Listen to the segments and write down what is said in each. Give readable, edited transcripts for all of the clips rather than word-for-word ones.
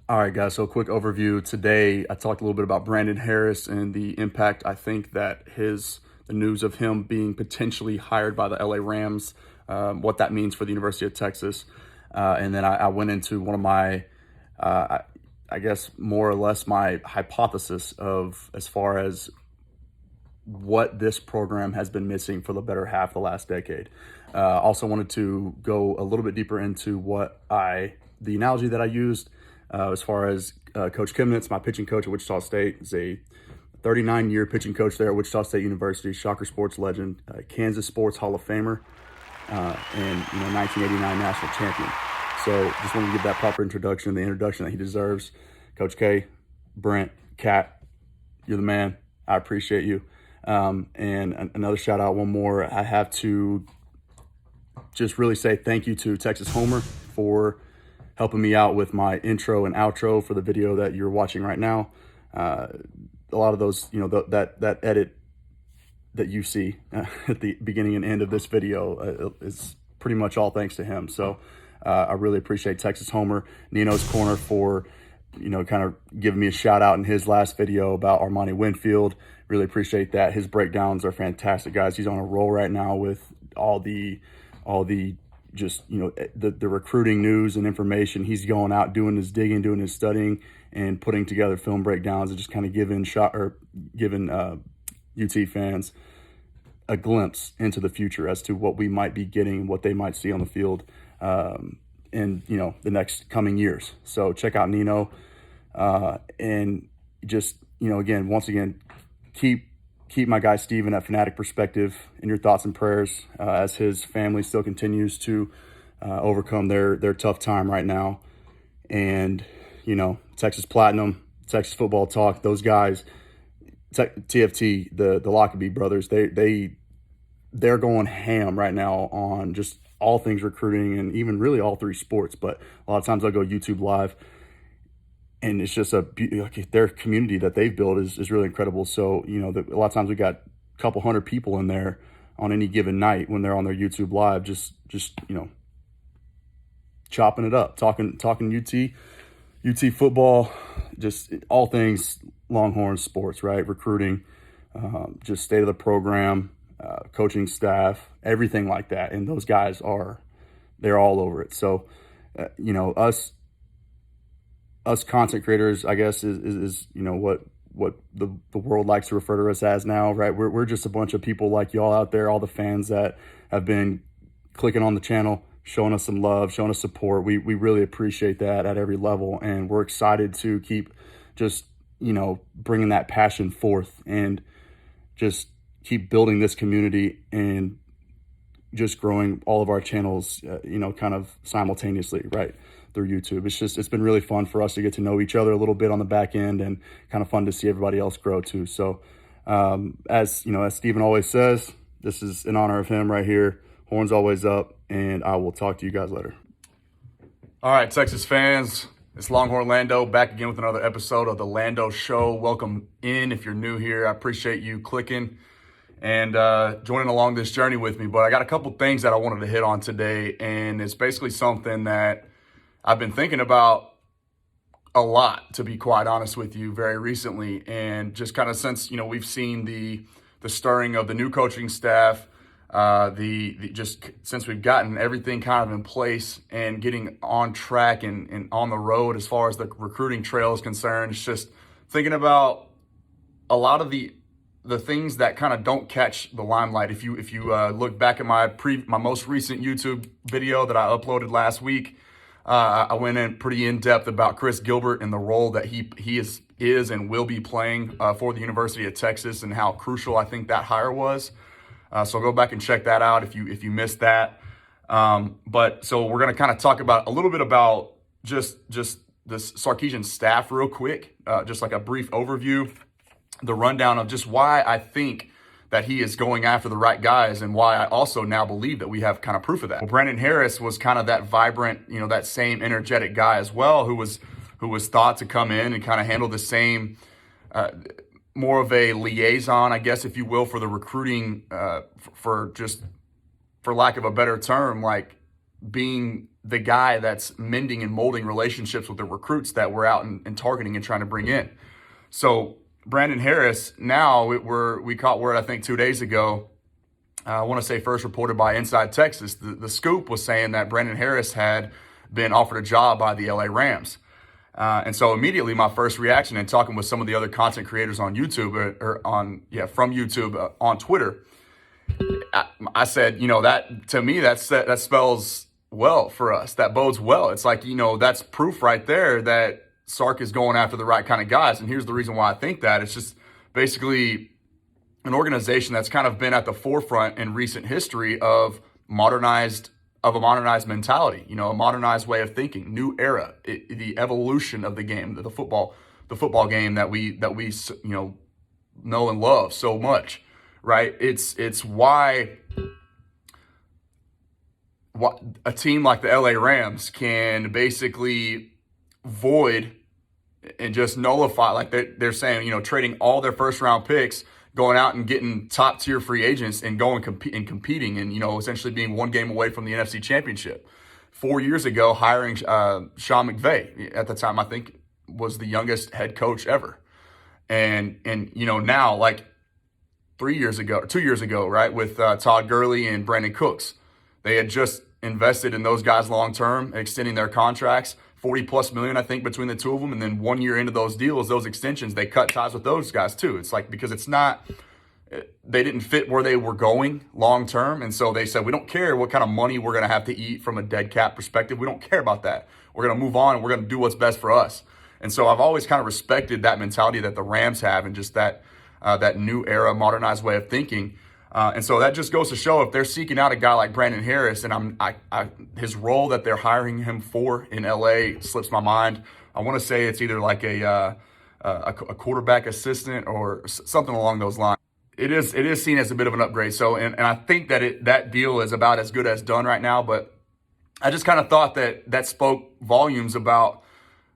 All right, guys. So, a quick overview. Today, I talked a little bit about Brandon Harris and the impact I think that the news of him being potentially hired by the LA Rams, what that means for the University of Texas. And then I went into one of my, I guess, more or less my hypothesis of as far as what this program has been missing for the better half of the last decade. Also wanted to go a little bit deeper into the analogy that I used as far as Coach Kimnitz, my pitching coach at Wichita State, is a 39-year pitching coach there at Wichita State University, Shocker sports legend, Kansas Sports Hall of Famer, and 1989 national champion. So just wanted to give that proper introduction, the introduction that he deserves. Coach K, Brent, Kat, you're the man. I appreciate you. And another shout out, one more. I have to just really say thank you to Texas Homer for helping me out with my intro and outro for the video that you're watching right now. A lot of those, that edit that you see at the beginning and end of this video is pretty much all thanks to him. So I really appreciate Texas Homer, Nino's Corner, for kind of giving me a shout out in his last video about Armani Winfield. Really appreciate that. His breakdowns are fantastic, guys. He's on a roll right now with all the just, the recruiting news and information. He's going out, doing his digging, doing his studying, and putting together film breakdowns and just kind of giving UT fans a glimpse into the future as to what we might be getting, what they might see on the field in the next coming years. So check out Nino, and just once again, keep my guy Steven at Fanatic Perspective in your thoughts and prayers as his family still continues to overcome their tough time right now. And Texas Platinum, Texas Football Talk, those guys, TFT, the Lockerbie brothers, they're going ham right now on just all things recruiting and even really all three sports. But a lot of times I'll go YouTube Live, and it's just their community that they've built is really incredible. So, a lot of times we got a couple hundred people in there on any given night when they're on their YouTube Live, just chopping it up, talking UT football, just all things Longhorns sports, right? Recruiting, just state of the program, coaching staff, everything like that. And those guys they're all over it. So, us content creators, I guess, is what the world likes to refer to us as now, right? We're just a bunch of people like y'all out there, all the fans that have been clicking on the channel, showing us some love, showing us support. We really appreciate that at every level, and we're excited to keep just bringing that passion forth and just keep building this community and just growing all of our channels, kind of simultaneously, right, through YouTube. It's been really fun for us to get to know each other a little bit on the back end, and kind of fun to see everybody else grow too. So, as Steven always says, this is in honor of him right here. Horns always up, and I will talk to you guys later. All right, Texas fans, it's Longhorn Lando back again with another episode of the Lando Show. Welcome in if you're new here. I appreciate you clicking and joining along this journey with me. But I got a couple things that I wanted to hit on today, and it's basically something that I've been thinking about a lot, to be quite honest with you, very recently. And just kind of since, we've seen the stirring of the new coaching staff, just since we've gotten everything kind of in place and getting on track and on the road as far as the recruiting trail is concerned, it's just thinking about a lot of the things that kind of don't catch the limelight. If you look back at my most recent YouTube video that I uploaded last week, I went in pretty in depth about Chris Gilbert and the role that he is and will be playing for the University of Texas, and how crucial I think that hire was. So go back and check that out if you missed that. But so we're going to kind of talk about a little bit about just this Sarkeesian staff real quick, just like a brief overview, the rundown of just why I think that he is going after the right guys, and why I also now believe that we have kind of proof of that. Well, Brandon Harris was kind of that vibrant, that same energetic guy as well, who was thought to come in and kind of handle the same, more of a liaison, I guess, if you will, for the recruiting, for lack of a better term, like being the guy that's mending and molding relationships with the recruits that we're out and targeting and trying to bring in. So Brandon Harris, now we caught word, I think 2 days ago, I want to say first reported by Inside Texas, the scoop was saying that Brandon Harris had been offered a job by the LA Rams. And so immediately my first reaction, and talking with some of the other content creators on YouTube from YouTube on Twitter, I said, that to me, that spells well for us. That bodes well. It's like, that's proof right there that Sark is going after the right kind of guys. And here's the reason why I think that. It's just basically an organization that's kind of been at the forefront in recent history of a modernized mentality, a modernized way of thinking, new era, the evolution of the game, the football game that we know and love so much, right? It's why a team like the LA Rams can basically void and just nullify, like they're saying, trading all their first round picks, going out and getting top tier free agents and going competing and, essentially being one game away from the NFC Championship. 4 years ago, hiring Sean McVay, at the time, I think was the youngest head coach ever. And now, like 2 years ago, right, with Todd Gurley and Brandon Cooks, they had just invested in those guys long term, extending their contracts, $40+ million, I think, between the two of them. And then 1 year into those deals, those extensions, they cut ties with those guys too. It's like, because they didn't fit where they were going long term. And so they said, we don't care what kind of money we're going to have to eat from a dead cap perspective. We don't care about that. We're going to move on and we're going to do what's best for us. And so I've always kind of respected that mentality that the Rams have, and just that new era, modernized way of thinking. And so that just goes to show, if they're seeking out a guy like Brandon Harris, and his role that they're hiring him for in LA slips my mind. I want to say it's either like a quarterback assistant or something along those lines. It is seen as a bit of an upgrade. So, and I think that deal is about as good as done right now. But I just kind of thought that spoke volumes about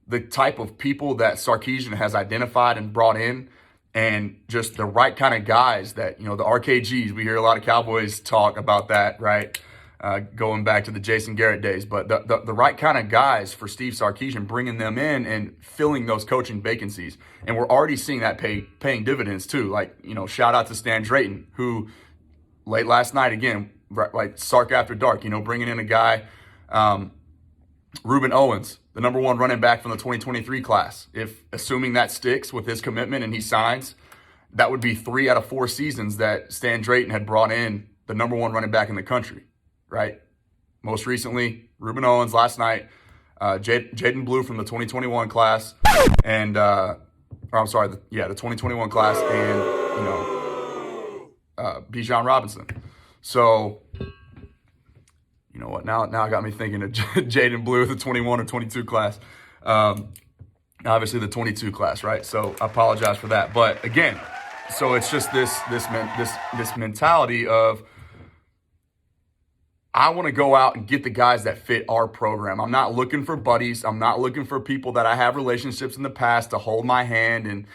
the type of people that Sarkeesian has identified and brought in, and just the right kind of guys that, the RKGs, we hear a lot of Cowboys talk about that, right? Going back to the Jason Garrett days, but the right kind of guys for Steve Sarkeesian, bringing them in and filling those coaching vacancies. And we're already seeing that paying dividends too. Like, shout out to Stan Drayton, who late last night, again, like Sark After Dark, bringing in a guy, Reuben Owens, the number 1 running back from the 2023 class. Assuming that sticks with his commitment and he signs, that would be 3 out of 4 seasons that Stan Drayton had brought in the number 1 running back in the country, right? Most recently, Reuben Owens. Last night, Jaden Blue from the 2021 class, and the 2021 class, and Bijan Robinson. So, you know what? Now I got me thinking of Jaden Blue, the 21 or 22 class. Obviously the 22 class, right? So I apologize for that. But again, so it's just this mentality of, I want to go out and get the guys that fit our program. I'm not looking for buddies. I'm not looking for people that I have relationships in the past to hold my hand and,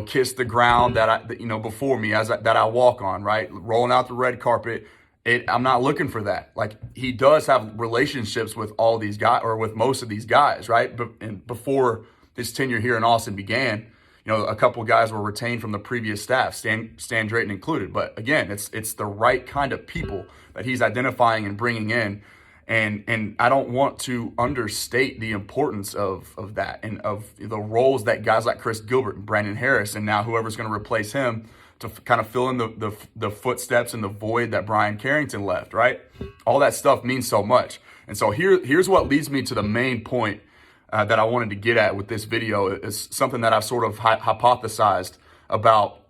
kiss the ground before me that I walk on, right? Rolling out the red carpet. I'm not looking for that. Like, he does have relationships with all these guys, or with most of these guys, right? And before his tenure here in Austin began, a couple of guys were retained from the previous staff, Stan Drayton included. But again, it's the right kind of people that he's identifying and bringing in. And I don't want to understate the importance of that, and of the roles that guys like Chris Gilbert and Brandon Harris, and now whoever's going to replace him, to kind of fill in the footsteps and the void that Brian Carrington left, right? All that stuff means so much. And so here's what leads me to the main point that I wanted to get at with this video. Is something that I've sort of hypothesized about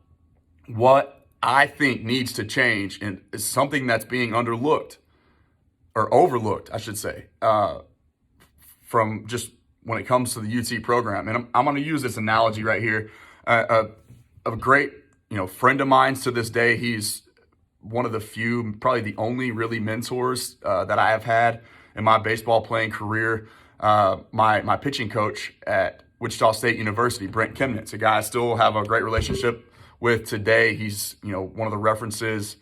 what I think needs to change, and is something that's being overlooked, I should say, from just when it comes to the UT program. And I'm going to use this analogy right here. A great friend of mine to this day. He's one of the few, probably the only really mentors that I have had in my baseball playing career. My pitching coach at Wichita State University, Brent Kemnitz, a guy I still have a great relationship with today. He's, one of the references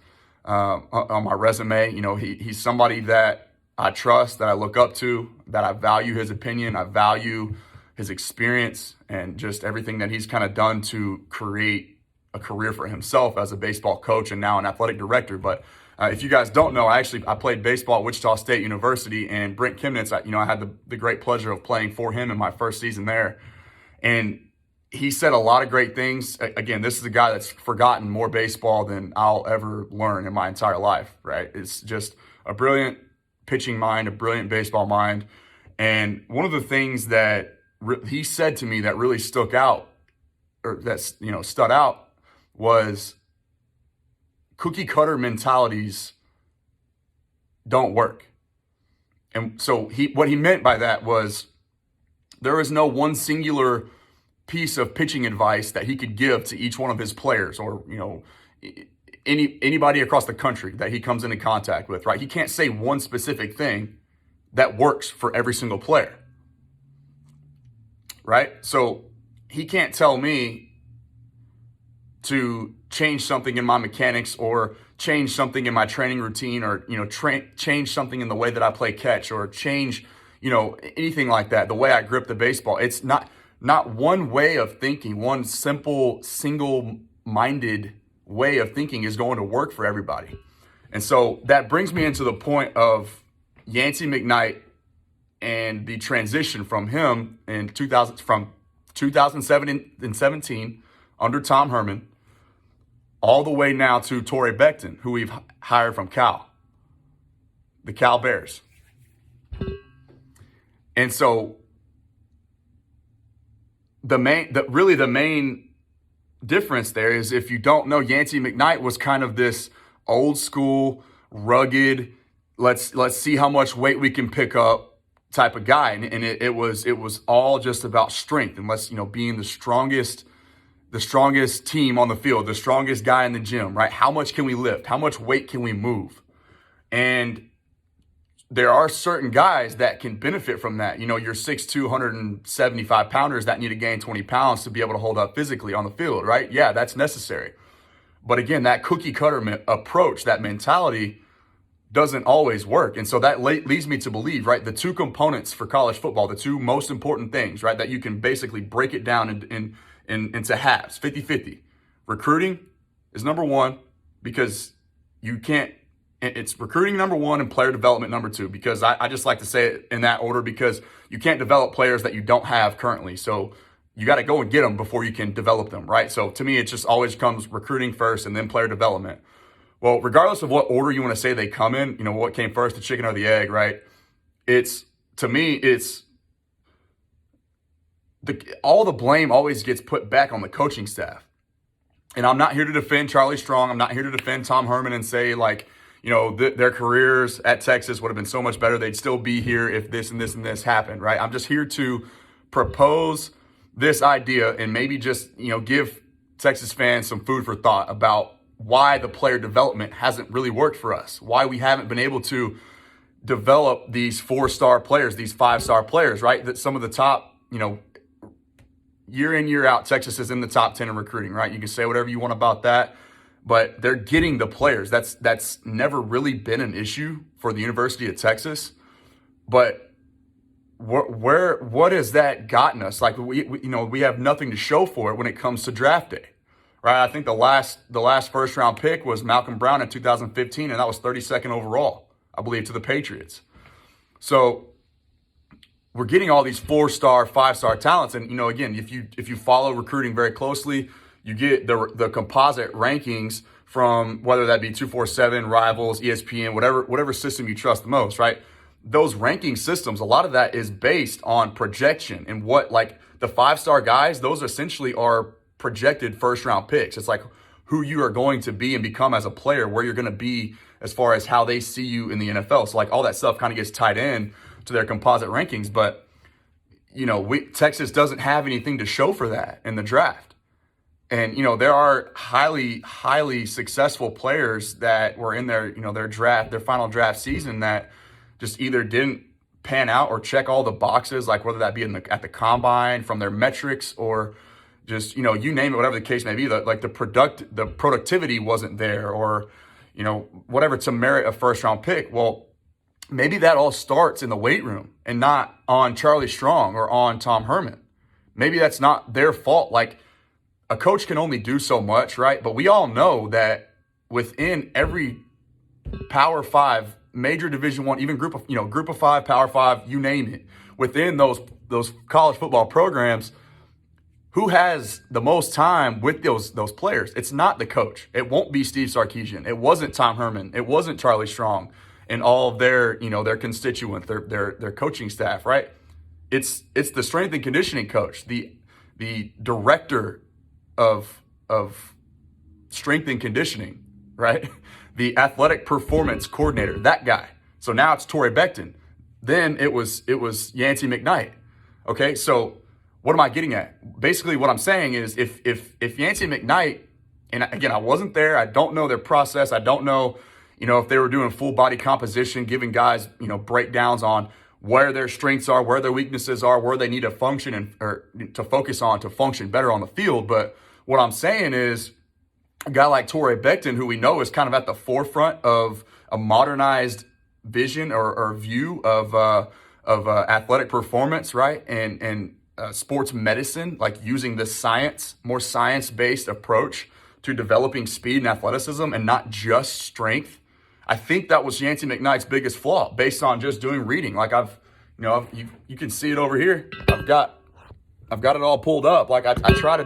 on my resume. He's somebody that I trust, that I look up to, that I value his opinion, I value his experience, and just everything that he's kind of done to create a career for himself as a baseball coach and now an athletic director. But if you guys don't know, I played baseball at Wichita State University, and Brent Kimnitz, I had the great pleasure of playing for him in my first season there. And he said a lot of great things. Again, this is a guy that's forgotten more baseball than I'll ever learn in my entire life, right? It's just a brilliant pitching mind, a brilliant baseball mind. And one of the things that he said to me that really stuck out, was cookie cutter mentalities don't work. And so what he meant by that was there is no one singular piece of pitching advice that he could give to each one of his players, or anybody across the country that he comes into contact with, right? He can't say one specific thing that works for every single player, right? So he can't tell me to change something in my mechanics, or change something in my training routine, or change something in the way that I play catch, or change anything like that, the way I grip the baseball. It's not one way of thinking, one simple, single-minded way of thinking is going to work for everybody. And so that brings me into the point of Yancey McKnight and the transition from him from 2007 and 17 under Tom Herman, all the way now to Torrey Becton, who we've hired from the Cal Bears. And so the main difference there is, if you don't know, Yancey McKnight was kind of this old school, rugged, let's see how much weight we can pick up type of guy. And it was all just about strength, and being the strongest team on the field, the strongest guy in the gym, right? How much can we lift? How much weight can we move? And there are certain guys that can benefit from that. Your 6'2", 175 pounders that need to gain 20 pounds to be able to hold up physically on the field, right? Yeah, that's necessary. But again, that cookie cutter approach, that mentality doesn't always work. And so that leads me to believe, right, the two components for college football, the two most important things, right, that you can basically break it down into halves, 50-50. Recruiting is number one, because it's recruiting number one and player development number two, because I just like to say it in that order, because you can't develop players that you don't have currently. So you got to go and get them before you can develop them, right? So to me, it just always comes recruiting first and then player development. Well, regardless of what order you want to say they come in, what came first, the chicken or the egg, right? All the blame always gets put back on the coaching staff. And I'm not here to defend Charlie Strong. I'm not here to defend Tom Herman and say, their careers at Texas would have been so much better. They'd still be here if this and this and this happened, right? I'm just here to propose this idea and maybe just, give Texas fans some food for thought about why the player development hasn't really worked for us, why we haven't been able to develop these 4-star players, these 5-star players, right? That some of the top, year in, year out, Texas is in the top 10 in recruiting, right? You can say whatever you want about that, but they're getting the players. That's never really been an issue for the University of Texas. But what has that gotten us? We have nothing to show for it when it comes to draft day, right? I think the last first round pick was Malcolm Brown in 2015, and that was 32nd overall, I believe, to the Patriots. So we're getting all these 4-star, 5-star talents. And, again, if you follow recruiting very closely, you get the composite rankings from whether that be 247, Rivals, ESPN, whatever system you trust the most, right? Those ranking systems, a lot of that is based on projection, and the 5-star guys, those essentially are projected first-round picks. It's like who you are going to be and become as a player, where you're going to be as far as how they see you in the NFL. So all that stuff kind of gets tied in to their composite rankings. But, Texas doesn't have anything to show for that in the draft. And, there are highly, highly successful players that were in their final draft season that just either didn't pan out or check all the boxes, whether that be at the combine, from their metrics, or just, you name it, whatever the case may be, the productivity wasn't there, or, whatever, to merit a first round pick. Well, maybe that all starts in the weight room and not on Charlie Strong or on Tom Herman. Maybe that's not their fault. Like, a coach can only do so much, right? But we all know that within every Power Five, major Division One, even Group of Five, Power Five, you name it, within those college football programs, who has the most time with those players? It's not the coach. It won't be Steve Sarkeesian. It wasn't Tom Herman. It wasn't Charlie Strong and all of their constituents, their coaching staff, right? It's the strength and conditioning coach, the director of strength and conditioning, right? The athletic performance coordinator, that guy. So now it's Torrey Becton. Then it was Yancey McKnight. Okay, so what am I getting at? Basically, what I'm saying is if Yancey McKnight, and again, I wasn't there, I don't know their process, I don't know, if they were doing full body composition, giving guys, breakdowns on where their strengths are, where their weaknesses are, where they need to function or to focus on to function better on the field. But what I'm saying is, a guy like Torrey Becton, who we know is kind of at the forefront of a modernized vision or view of athletic performance, right? And sports medicine, like using this more science-based approach to developing speed and athleticism and not just strength. I think that was Yancey McKnight's biggest flaw, based on just doing reading. Like you can see it over here. I've got it all pulled up. Like I try to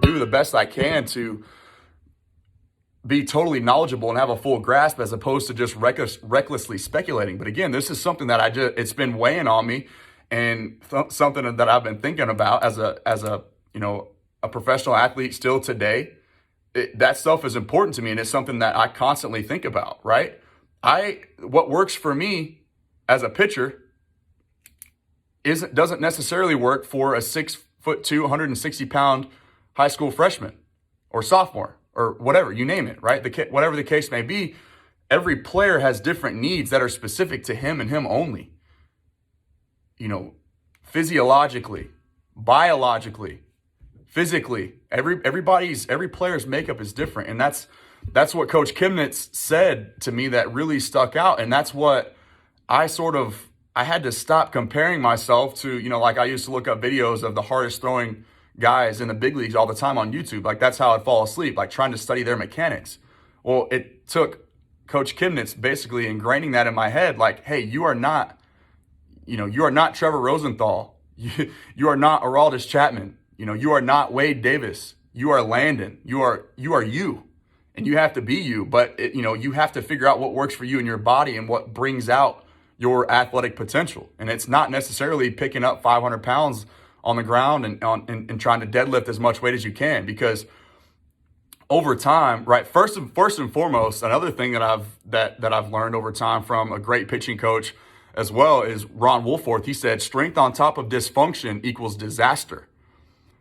do the best I can to be totally knowledgeable and have a full grasp, as opposed to just recklessly speculating. But again, this is something that it's been weighing on me, and something that I've been thinking about as a professional athlete still today. That stuff is important to me, and it's something that I constantly think about, right? What works for me as a pitcher doesn't necessarily work for a 6'2", 160-pound high school freshman or sophomore or whatever, you name it, right? Whatever the case may be, every player has different needs that are specific to him and him only. Physiologically, biologically, physically, every player's makeup is different. And that's what Coach Kimnitz said to me that really stuck out. And that's what I had to stop comparing myself to, like I used to look up videos of the hardest throwing guys in the big leagues all the time on YouTube. Like, that's how I'd fall asleep, like trying to study their mechanics. Well, it took Coach Kimnitz basically ingraining that in my head. Like, hey, you are not Trevor Rosenthal. You are not Aroldis Chapman. You are not Wade Davis. You are Landon. You are you, and you have to be you. But you have to figure out what works for you in your body and what brings out your athletic potential. And it's not necessarily picking up 500 pounds on the ground and trying to deadlift as much weight as you can, because over time, right? First and foremost, another thing that I've learned over time from a great pitching coach as well is Ron Woolforth. He said, strength on top of dysfunction equals disaster.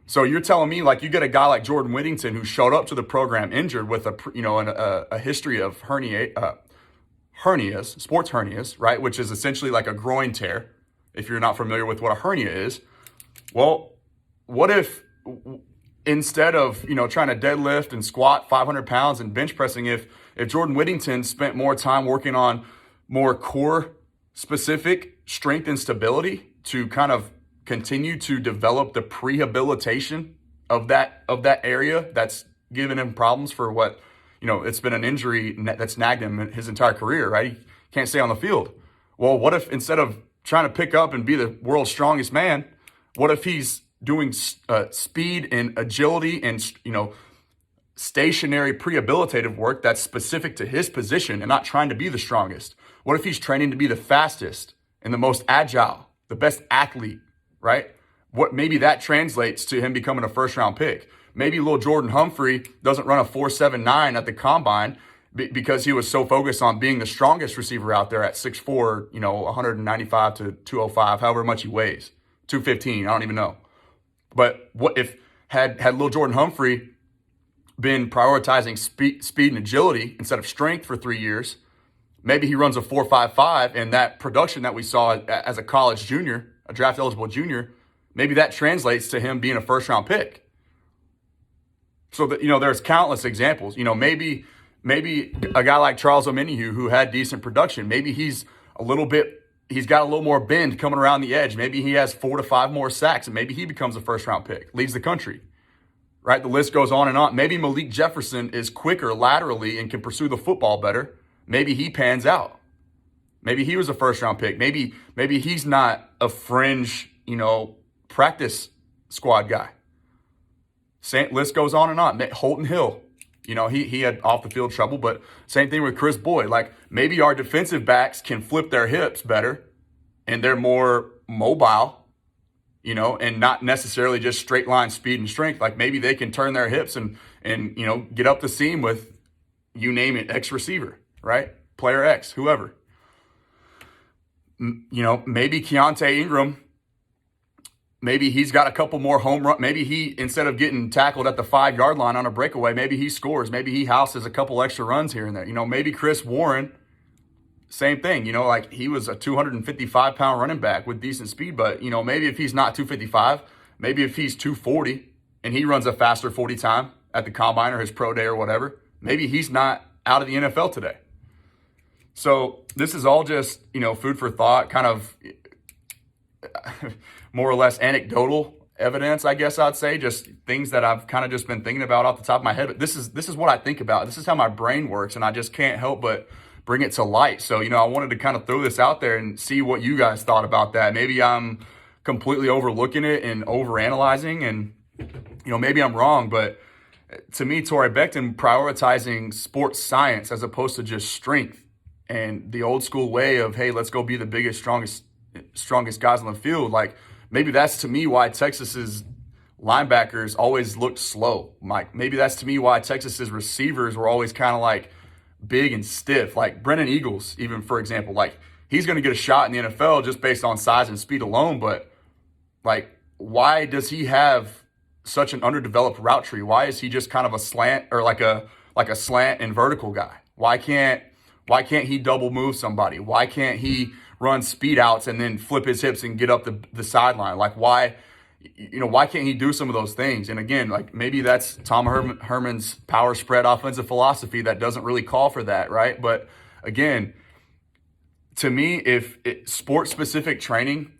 So you're telling me, like, you get a guy like Jordan Whittington who showed up to the program injured with a history of hernias, sports hernias, right? Which is essentially like a groin tear, if you're not familiar with what a hernia is. Well, what if instead of, trying to deadlift and squat 500 pounds and bench pressing, if Jordan Whittington spent more time working on more core specific strength and stability to kind of continue to develop the prehabilitation of that area that's given him problems for what, it's been an injury that's nagged him his entire career, right? He can't stay on the field. Well, what if instead of trying to pick up and be the world's strongest man, what if he's doing speed and agility and, stationary prehabilitative work that's specific to his position and not trying to be the strongest? What if he's training to be the fastest and the most agile, the best athlete, right? Maybe that translates to him becoming a first-round pick. Maybe little Jordan Humphrey doesn't run a 4.79 at the combine because he was so focused on being the strongest receiver out there at 6'4", 195 to 205, however much he weighs, 215, I don't even know. But what if had little Jordan Humphrey been prioritizing speed and agility instead of strength for 3 years? Maybe he runs a 4.55, and that production that we saw as a college junior, a draft eligible junior, maybe that translates to him being a first round pick. So that, there's countless examples. Maybe a guy like Charles Omenihu, who had decent production, maybe he's a little bit, he's got a little more bend coming around the edge. Maybe he has 4 to 5 more sacks, and maybe he becomes a first-round pick, leads the country, right? The list goes on and on. Maybe Malik Jefferson is quicker laterally and can pursue the football better. Maybe he pans out. Maybe he was a first-round pick. Maybe he's not a fringe, practice squad guy. List goes on and on. Holton Hill, he had off-the-field trouble, but same thing with Chris Boyd. Like, maybe our defensive backs can flip their hips better, and they're more mobile, and not necessarily just straight line speed and strength. Like, maybe they can turn their hips and get up the seam with, you name it, X receiver, right? Player X, whoever. Maybe Keontae Ingram, maybe he's got a couple more home run. Maybe he, instead of getting tackled at the 5-yard line on a breakaway, maybe he scores. Maybe he houses a couple extra runs here and there. Maybe Chris Warren, same thing. Like, he was a 255-pound running back with decent speed, but, maybe if he's not 255, maybe if he's 240 and he runs a faster 40 time at the combine or his pro day or whatever, maybe he's not out of the NFL today. So this is all just, food for thought, kind of more or less anecdotal evidence, I guess I'd say, just things that I've kind of just been thinking about off the top of my head. But this is what I think about. This is how my brain works, and I just can't help but bring it to light. So, I wanted to kind of throw this out there and see what you guys thought about that. Maybe I'm completely overlooking it and overanalyzing, and, maybe I'm wrong, but to me, Torrey Becton prioritizing sports science as opposed to just strength and the old school way of, hey, let's go be the biggest, strongest guys on the field. Like, maybe that's to me why Texas's linebackers always looked slow, Mike. Maybe that's to me why Texas's receivers were always kind of like big and stiff. Like Brennan Eagles, even, for example, like, he's going to get a shot in the NFL just based on size and speed alone. But, like, why does he have such an underdeveloped route tree? Why is he just kind of a slant, or like a slant and vertical guy? Why can't he double move somebody? Why can't he run speed outs and then flip his hips and get up the sideline? Like, why can't he do some of those things? And again, like, maybe that's Tom Herman's power spread offensive philosophy that doesn't really call for that, right? But again, to me, if sport-specific training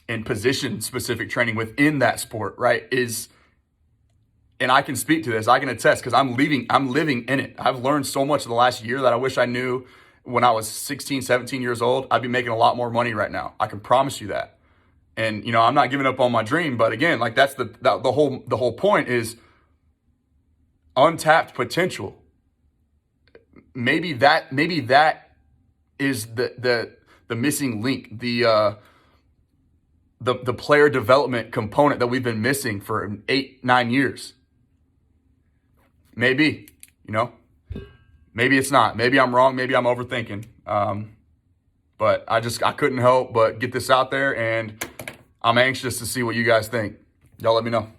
and position-specific training within that sport, right, is, and I can speak to this, I can attest, because I'm living in it. I've learned so much in the last year that I wish I knew when I was 16, 17 years old. I'd be making a lot more money right now. I can promise you that. And, I'm not giving up on my dream, but again, like, that's the whole point is untapped potential. Maybe that is the missing link, the player development component that we've been missing for 8-9 years. Maybe, maybe it's not. Maybe I'm wrong. Maybe I'm overthinking. But I couldn't help but get this out there, and I'm anxious to see what you guys think. Y'all let me know.